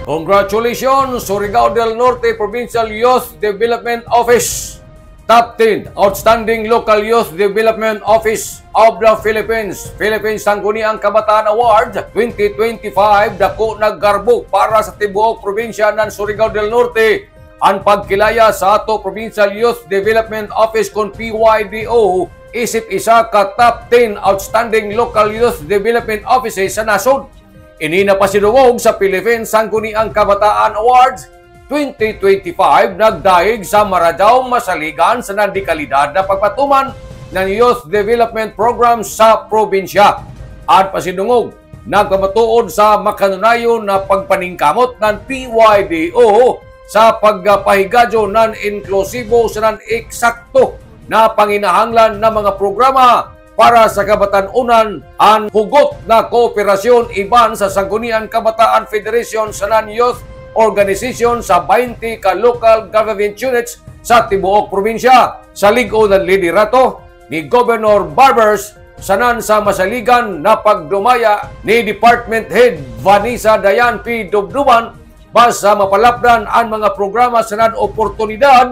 Congratulations, Surigao del Norte Provincial Youth Development Office. Top 10 Outstanding Local Youth Development Office of the Philippines. Philippines Sangguniang Kabataan Award 2025. Dako naggarbo para sa tibuok probinsya ng Surigao del Norte. Ang pagkilaya sa ato Provincial Youth Development Office kung PYDO isip isa ka top 10 Outstanding Local Youth Development Offices sa nasod. Ini na pasidungog sa Philippines Sangguniang Kabataan Awards 2025 nagdaig sa maradaong masaligan sa nandikalidad na pagpatuman ng youth development program sa probinsya. At pasidungog, nagpamatuod sa makanunayon na pagpaningkamot ng PYDO sa pagpahigadyo ng inklusibo sa eksakto na panginahanglan ng mga programa para sa kabatanunan ang hugot na kooperasyon iban sa Sangguniang Kabataan Federation sa non-youth organization sa 20 ka local government units sa tibuok probinsya. Sa ligo ng liderato ni Governor Barbers sanan sa masaligan na pagdumaya ni Department Head Vanessa Dayan P. Dubduban basta mapalapdan ang mga programa sa nan-oportunidad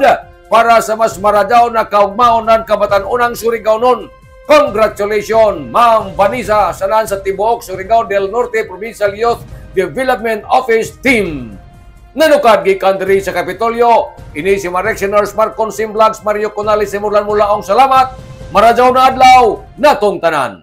para sa mas maradaw na kaugmaon ng kabataunang Surigao nun. Congratulations, Ma'am Vanessa sanan sa tibuok Surigao del Norte Provincial Youth Development Office Team. Nanukad gikan diri sa Kapitolyo, ini si Marexioners Marcon Simvlogs Mario Conales Mulaong salamat. Maradaw na adlaw natong tanan.